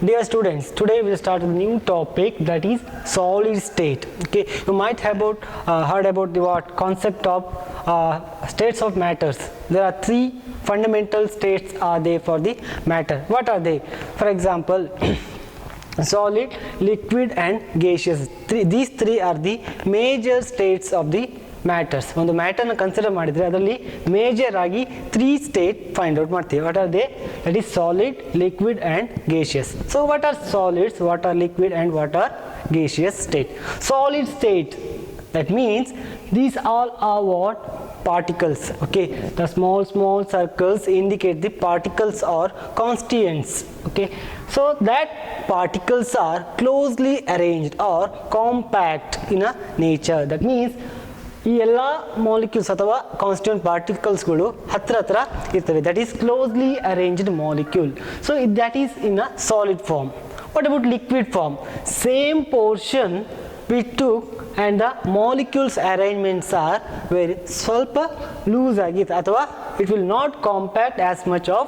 Dear students, today we will start a new topic, that is solid state. Okay, you might have heard about the concept of states of matters. There are three fundamental states are there for the matter. What are they? For example, solid, liquid and gaseous. These three are the major states of the matters. ಒಂದು ಮ್ಯಾಟರ್ನ consider ಮಾಡಿದರೆ ಅದರಲ್ಲಿ major ಆಗಿ 3 state find out ಮಾಡ್ತೀವಿ. What are they? That is solid, liquid and gaseous. So what are solids, what are liquid and what are gaseous state? Solid state, that means these all are what? Particles. Okay, the small circles indicate the particles or constituents. Okay, so that particles are closely arranged or compact in a nature. That means ಈ ಎಲ್ಲ molecules ಅಥವಾ constituent ಪಾರ್ಟಿಕಲ್ಸ್ಗಳು ಹತ್ರ ಇರ್ತವೆ. That is closely arranged molecule. So that is in a solid form. What about liquid form? Same portion we took and the molecules arrangements are very ಸ್ವಲ್ಪ loose ಆಗಿತ್ತು ಅಥವಾ it will not compact as much of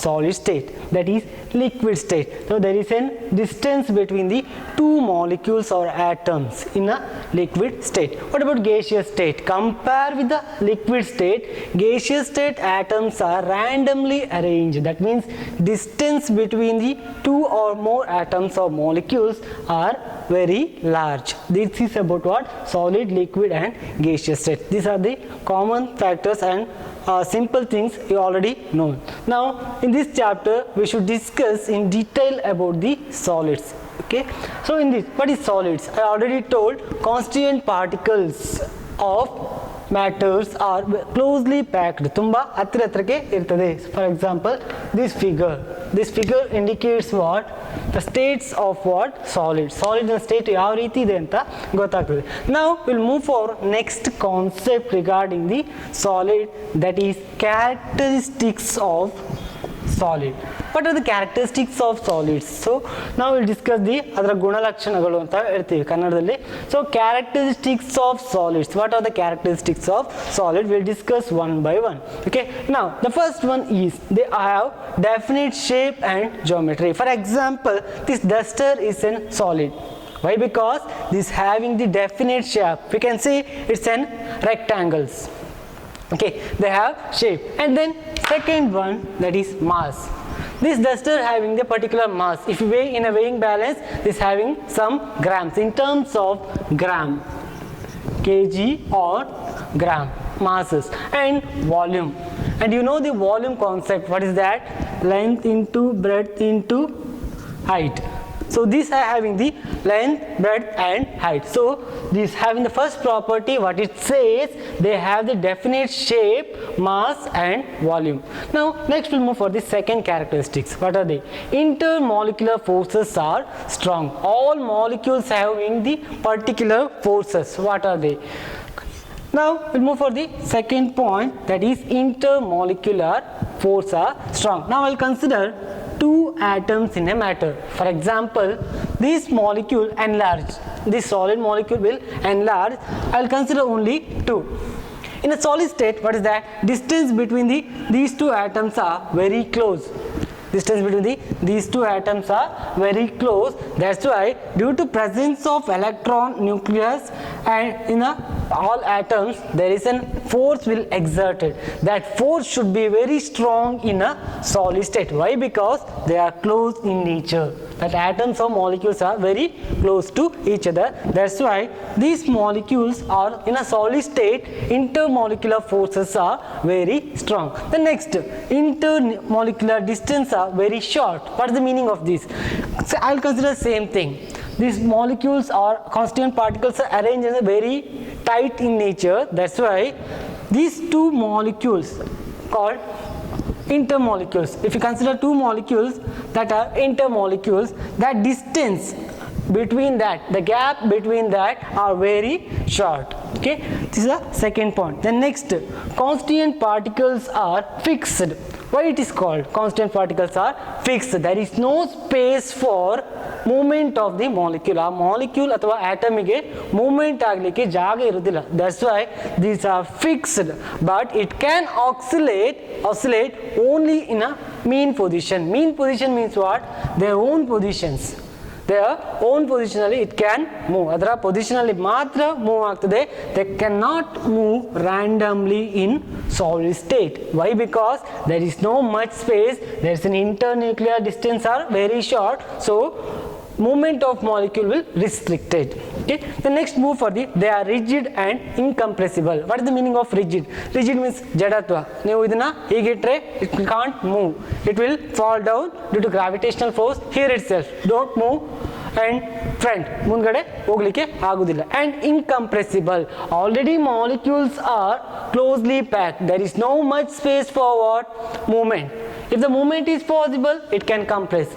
solid state, that is liquid state. So there is a distance between the two molecules or atoms in a liquid state. What about gaseous state? Compare with the liquid state. Gaseous state atoms are randomly arranged. That means distance between the two or more atoms or molecules are very large. This is about what? Solid, liquid and gaseous state. These are the common factors and simple things you already know. Now in this chapter we should discuss in detail about the solids. Okay, so in this, what is solids? I already told constituent particles of matters are closely packed. ತುಂಬಾ ಹತ್ತಿರಕ್ಕೆ ಇರ್ತದೆ. For example, this figure indicates what? The states of what? Solid ನ state ಯಾವ ರೀತಿ ಇದೆ ಅಂತ ಗೊತ್ತಾಗ್ತದೆ. Now we'll move for next concept regarding the solid, that is characteristics of solid. What are the characteristics of solids? So now we'll discuss ಅದರ ಗುಣಲಕ್ಷಣಗಳು ಅಂತ ಹೇಳ್ತೀವಿ ಕನ್ನಡದಲ್ಲಿ. So characteristics of solids. What are the characteristics of solid? We'll discuss one by one. Okay, now the first one is they have definite shape and geometry. For example, this duster is a solid. Why? Because this having the definite shape. We can say it's an rectangles. Okay, they have shape. And then second one, that is mass. This duster having the particular mass. If you weigh in a weighing balance, this having some grams in terms of gram, kg or gram masses, and volume. And you know the volume concept. What is that? Length into breadth into height. So these are having the length, breadth and height. So this having the first property, what it says, they have the definite shape, mass and volume. Now next we'll move for the second characteristics. What are they? Intermolecular forces are strong. All molecules having the particular forces. What are they? Now we'll move for the second point, that is intermolecular force are strong. Now I'll consider two atoms in a matter. For example, this molecule enlarged, this solid molecule will enlarge. I'll consider only two. In a solid state, what is that? Distance between these two atoms are very close. Distance between these two atoms are very close. That's why due to presence of electron nucleus and in all atoms, there is a force will exerted. That force should be very strong in a solid state. Why? Because they are close in nature. That atoms or molecules are very close to each other. That's why these molecules are in a solid state. Intermolecular forces are very strong. The next, intermolecular distance are very short. What is the meaning of this? So I'll consider same thing. These molecules or constituent particles are arranged in a very tight in nature. That's why these two molecules called intermolecules. If you consider two molecules that are intermolecules, that distance between that, the gap between that are very short. Okay, this is the second point. The next, constituent particles are fixed. Why it is called constituent particles are fixed? There is no space for movement of the molecule. ಆ molecule ಅಥವಾ ಆಟಮಿಗೆ movement ಆಗಲಿಕ್ಕೆ ಜಾಗ ಇರುವುದಿಲ್ಲ. That's why these are fixed, but it can oscillate only in a mean position. Mean position means what? Their own positions. Their own position ಅಲ್ಲಿ it can move. ಅದರ position ಅಲ್ಲಿ ಮಾತ್ರ ಮೂವ್ ಆಗ್ತದೆ. They cannot move randomly in solid state. Why? Because there is no much space. There is an internuclear distance are very short. So movement of molecule will restricted. Okay, the next move for the they are rigid and incompressible. What is the meaning of rigid? Rigid means jadatva. ನೀವು ಇದನ್ನ ಹೀಗೆ ಇಟ್ಟರೆ it can't move, it will fall down due to gravitational force here itself. Don't move and front ಮುಂದ್ಗಡೆ ಹೋಗ್ಲಿಕ್ಕೆ ಆಗುದಿಲ್ಲ. And incompressible, already molecules are closely packed. There is no much space for what? Movement. If the movement is possible, it can compress.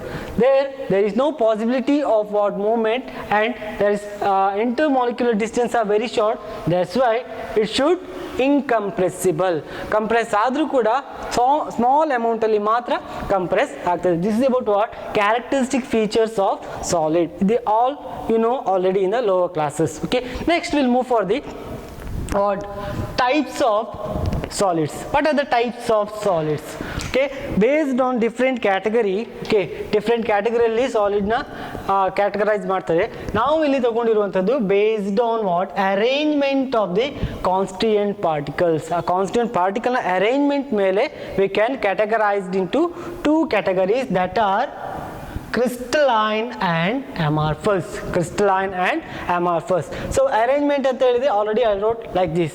There is no possibility of what movement, and there is intermolecular distance are very short. That's why it should incompressible. Compress ಆದ್ರೂ ಕೂಡ small amount ಅಲ್ಲಿ ಮಾತ್ರ compress ಆಗ್ತದೆ. This is about what? Characteristic features of solid. They all you know already in the lower classes. Okay. Next we'll move for the what types of solids. What are the types of solids? Okay, based on different category. Okay, different category ಅಲ್ಲಿ solid ನ categorize ಮಾಡ್ತಾರೆ. ನಾವು ಇಲ್ಲಿ ತಗೊಂಡಿರುವಂತದ್ದು based on what? Arrangement of the constituent particles. ಆ constituent particle ನ arrangement ಮೇಲೆ we can categorize into two categories, that are crystalline and amorphous. Crystalline and amorphous. So arrangement ಅಂತ ಹೇಳಿದೆ, already I wrote like this.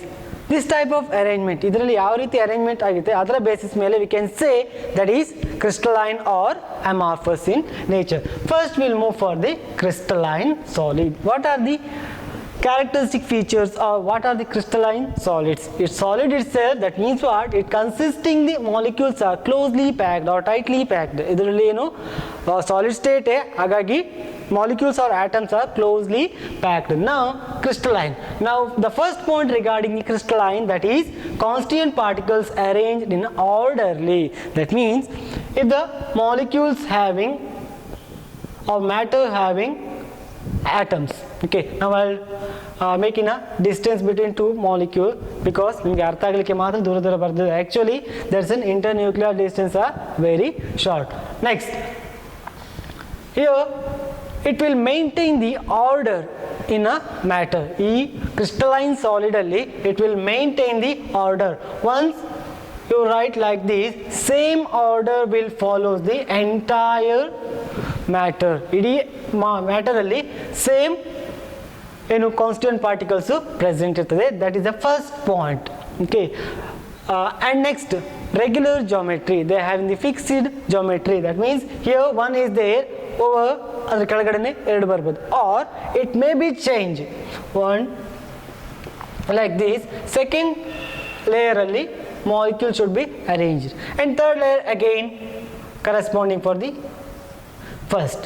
This type of arrangement, ಇದರಲ್ಲಿ ಯಾವ ರೀತಿ arrangement ಆಗಿದೆ ಅದರ ಬೇಸಿಸ್ ಮೇಲೆ we can say that is crystalline or amorphous in nature. First we'll move for the crystalline solid. What are the characteristic features, or what are the crystalline solids? It's solid itself, that means what? It consisting the molecules are closely packed or tightly packed. ಇದರಲ್ಲಿ ಏನು solid state ಹಾಗಾಗಿ molecules or atoms are closely packed. Now crystalline. Now the first point regarding the crystalline, that is constituent particles arranged in orderly. That means if the molecules having or matter having atoms. Okay, now I'll make in a distance between two molecules because ನಿಮಗೆ ಅರ್ಥ ಆಗಲಿಕ್ಕೆ ಮಾತ್ರ ದೂರ ದೂರ ಬರ್ತದೆ. Actually there's an internuclear distance are very short. Next, here it will maintain the order in a matter. ಈ crystalline solid ಅಲ್ಲಿ it will maintain the order. Once you write like this, same order will follow the entire matter. ಇಡೀ matter ಅಲ್ಲಿ same ಏನು constituent particles present ಇರ್ತದೆ. That is the first point. Okay, and next regular geometry. They have the fixed geometry. That means here one is there, over ಅದರ ಕೆಳಗಡೆನೆ ಎರಡು ಬರ್ಬೋದು, or it may be change. One like this, second layer ಅಲ್ಲಿ molecule should be arranged, and third layer again corresponding for the first.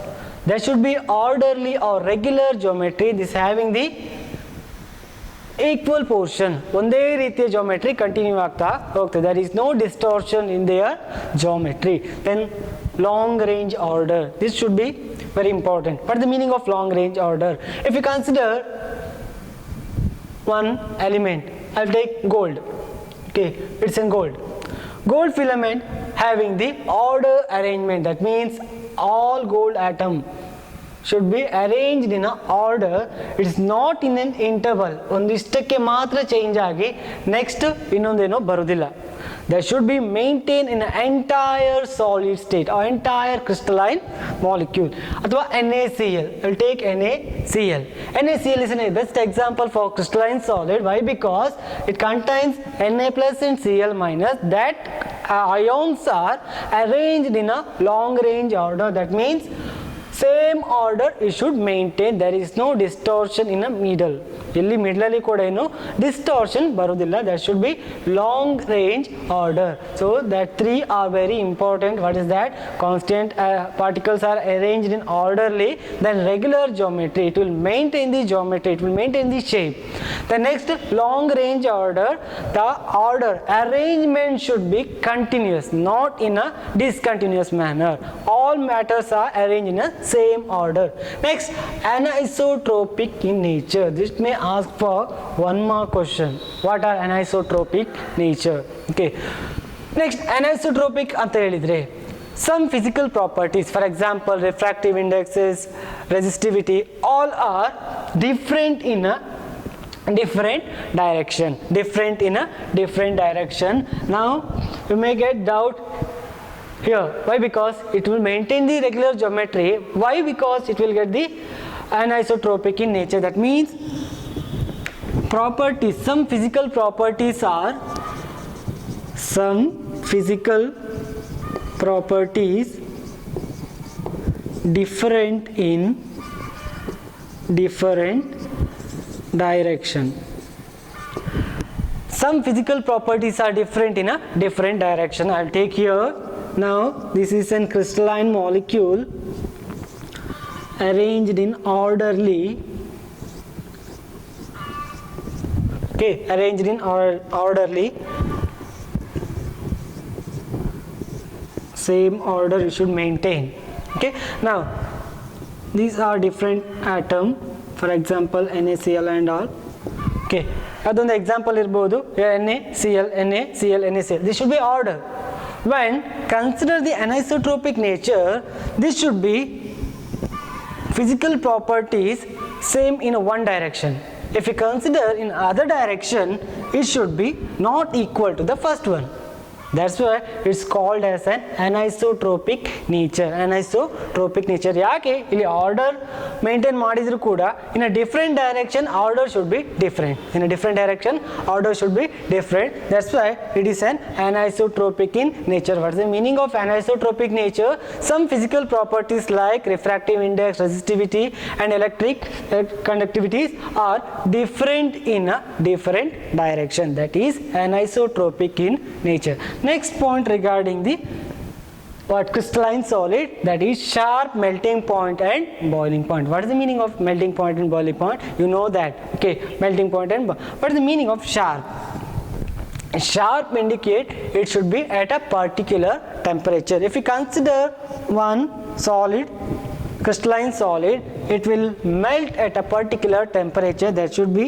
There should be orderly or regular geometry. This having the equal portion. ಒಂದೇ ರೀತಿಯ geometry continue ಆಗ್ತಾ ಹೋಗ್ತದೆ. There is no distortion in their geometry. Then long range order. This should be very important. What is the meaning of long range order? If you consider one element, I'll take gold. Okay, it's in gold. Gold filament having the order arrangement. That means all gold atom should be arranged in a order. It is not in an interval. ಒಂದಿಷ್ಟಕ್ಕೆ ಮಾತ್ರ change ಆಗಿ next ಇನ್ನೊಂದೇನೋ ಬರುವುದಿಲ್ಲ. That should be maintained in an entire solid state or entire crystalline molecule. ಅಥವಾ NaCl. I'll take NaCl. NaCl is a best example for crystalline solid. Why? Because it contains Na plus and Cl minus. That ions are arranged in a long range order. That means same order it should maintain. There is no distortion in the middle. ಇಲ್ಲಿ ಮಿಡ್ಲಲ್ಲಿ ಕೂಡ ಏನು distortion ಬರೋದಿಲ್ಲ. That should be long range order. So that 3 are very important. What is that? Constant particles are arranged in orderly than regular geometry. It will maintain the geometry, it will maintain the shape. The next long range order, the order arrangement should be continuous, not in a discontinuous manner. All matters are arranged in a same order. Next, anisotropic in nature. This may ask for one more question. What are anisotropic nature? Okay. Next, anisotropic anta helidre some physical properties, for example refractive indexes, resistivity, all are different in a different direction. Now you may get doubt here. Why? Because it will maintain the regular geometry. Why? Because it will get the anisotropic in nature. That means properties, some physical properties different in different direction. Some physical properties are different in a different direction. I'll take here. Now this is a crystalline molecule arranged in orderly. Okay, arranged in orderly. Same order you should maintain. Okay, now these are different atom, for example NaCl and all. Okay, adondu example irbodu NaCl, NaCl, NaCl. This should be order. When consider the anisotropic nature, this should be physical properties same in one direction. If you consider in other direction, it should be not equal to the first one. That's why it's called as an anisotropic nature. ಯಾಕೆ ಇಲ್ಲಿ order maintain ಮಾಡಿದ್ರು ಕೂಡ in a different direction order should be different. In a different direction order should be different. That's why it is an anisotropic in nature. What is the meaning of anisotropic nature? Some physical properties like refractive index, resistivity and electric conductivities are different in a different direction. That is anisotropic in nature. Next point regarding the crystalline solid, that is sharp melting point and boiling point. What is the meaning of melting point and boiling point? You know that. Okay, melting point and what is the meaning of sharp? Sharp indicate it should be at a particular temperature. If you consider one solid, crystalline solid, it will melt at a particular temperature. That should be,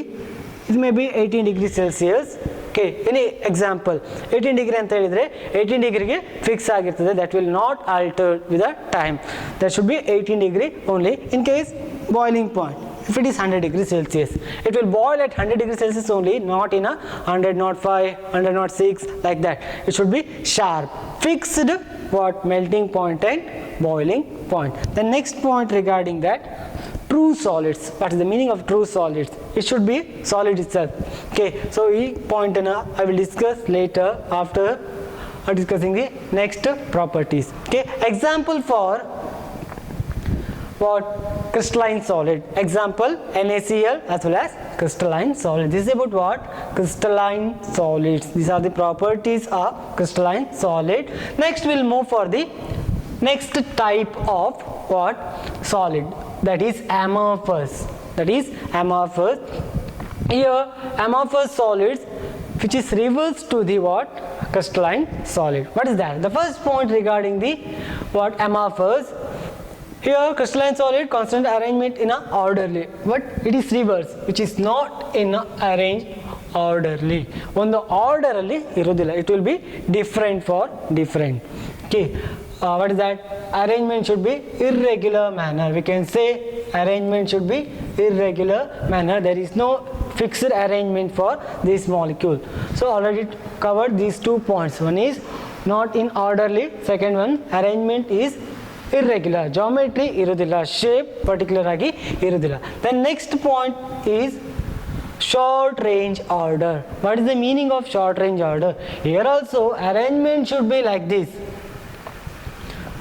it may be 18 degrees Celsius. Okay, any example 18 degree ಅಂತ ಹೇಳಿದ್ರೆ 18 ಡಿಗ್ರಿಗೆ fix ಆಗಿರ್ತದೆ. that will not alter with the time. That should be 18 degree only. In case boiling point, if it is 100 degrees Celsius, it will boil at 100 degrees Celsius only, not in a 105, 106 like that. It should be sharp, fixed melting point and boiling point. The next point regarding that, true solids. What is the meaning of true solids? It should be solid itself. Okay, so this point I will discuss later after discussing the next properties. Okay, example for crystalline solid. Example NaCl as well as crystalline solid. This is about what? Crystalline solids. These are the properties of crystalline solid. Next we'll move for the next type of solid, that is amorphous. Here amorphous solids which is reverse to the crystalline solid. What is that? The first point regarding the amorphous, here crystalline solid constant arrangement in a orderly, but it is reverse, which is not in a arranged orderly. On the orderly irudilla, it will be different for different. Okay, what is that? Arrangement should be irregular manner. We can say arrangement should be irregular manner. There is no fixed arrangement for this molecule. So already covered these 2 points. One is not in orderly, second one arrangement is irregular, geometry irudilla, shape particular agi irudilla. The next point is short range order. What is the meaning of short range order? Here also arrangement should be like this.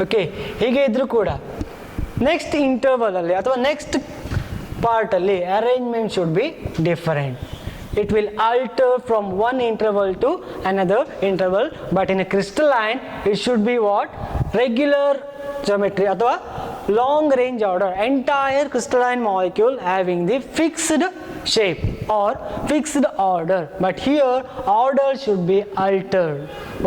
Okay, ಹೀಗೆ ಇದ್ರೂ ಕೂಡ next interval ಅಲ್ಲಿ ಅಥವಾ next part alli arrangement should be different. It will alter from one interval to another interval, but in a crystalline it should be what? Regular geometry athwa long range order, entire crystalline molecule having the fixed shape or fixed order, but here order should be altered.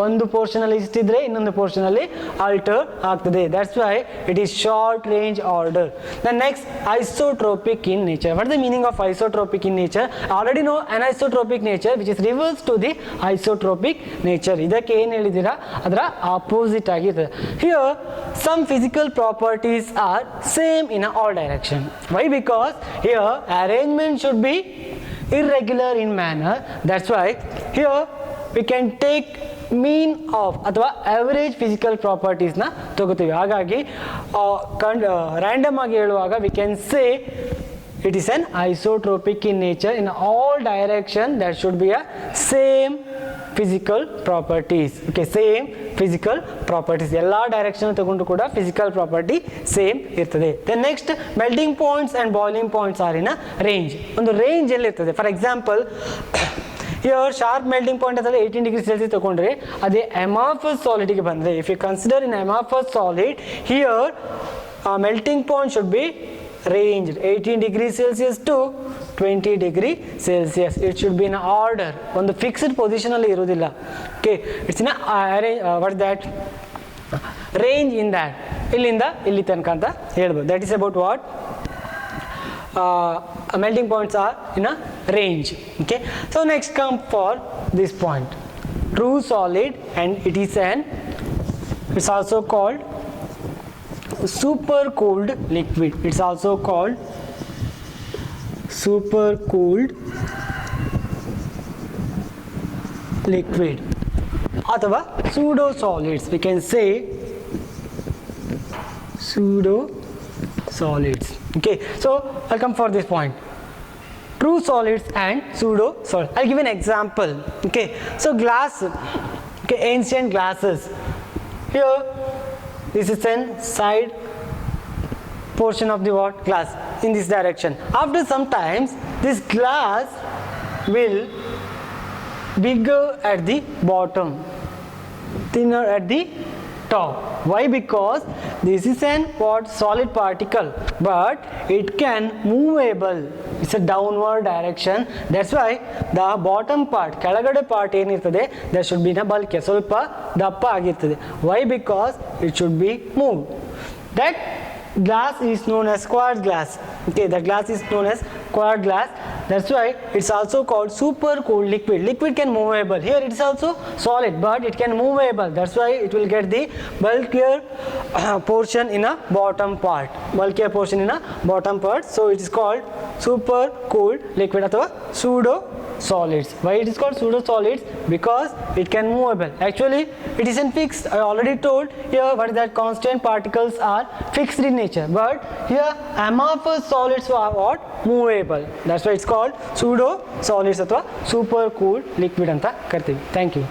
ಒಂದು portion ಅಲ್ಲಿ ಇಷ್ಟಿದ್ರೆ ಇನ್ನೊಂದು portion ಅಲ್ಲಿ alter ಆಗ್ತದೆ. That's why it is short range order. The next isotropic in nature. What is the meaning of isotropic in nature? Already know anisotropic nature which is reverse to the isotropic nature. ಇದಕ್ಕೆ ಏನು ಹೇಳಿದ್ದೀರಾ? ಅದರ opposite ಆಗಿರ್ತದೆ. Here some physical properties are same in all direction. Why? Because here arrangement should be irregular in manner. That's why here we can take mean of ಅಥವಾ average physical ಪ್ರಾಪರ್ಟೀಸ್ನ ತಗೋತೀವಿ. ಹಾಗಾಗಿ random ಆಗಿ ಹೇಳುವಾಗ we can say it is an isotropic in nature. In all direction there should be a same physical properties. Okay, same physical properties. ಎಲ್ಲ direction ತಗೊಂಡು ಕೂಡ physical property same ಇರ್ತದೆ. Then next melting points and boiling points are in a range. ಒಂದು range ಎಲ್ಲಿ ಇರ್ತದೆ? For example here sharp melting point ಅಂದರೆ 18 degree Celsius ತಗೊಂಡ್ರೆ ಅದೇ ಅಮಾರ್ಫಸ್ ಸಾಲಿಡ್ಗೆ ಬಂದರೆ, if you consider in amorphous solid here melting point should be ranged 18 degrees Celsius to 20 degree Celsius. It should be in order. ಒಂದು fixed position ಅಲ್ಲಿ ಇರೋದಿಲ್ಲ. Okay, it's in what that range in that, ಇಲ್ಲಿಂದ ಇಲ್ಲಿ ತನಕ ಅಂತ ಹೇಳ್ಬೋದು. That is about what melting points are in a range. Okay, so next come for this point, true solid, and it is it's also called super cooled liquid. It's also called super cooled liquid athava pseudo solids. We can say pseudo solids. Okay, so I'll come for this point, true solids and pseudo solids. I'll give an example. Okay, so glass, okay, ancient glasses. Here this is an side portion of the what? Glass in this direction. After some times this glass will bigger at the bottom, thinner at the top. Why? Because this is an what? Solid particle, but it can movable. It's a downward direction. That's why the bottom part, ಕೆಳಗಡೆ part ಏನಿರ್ತದೆ, there should be bulk, ಸ್ವಲ್ಪ ದಪ್ಪ ಆಗಿರ್ತದೆ. Why? Because it should be moved. That glass is known as quartz glass. Okay, that glass is known as quartz glass. That's why it's also called super cooled liquid. Liquid can movable. Here it is also solid, but it can movable. That's why it will get the bulkier portion in a bottom part. Bulkier portion in a bottom part. So it is called super cooled liquid ಅಥವಾ pseudo solids. Why it is called pseudo solids? Because it can movable. Actually it isn't fixed. I already told here what is that constant particles are fixed in nature, but here amorphous solids are what? Movable. That's why it's called pseudo solids ಅಥವಾ super cooled liquid ಅಂತ ಕರಿತೀವಿ. Thank you.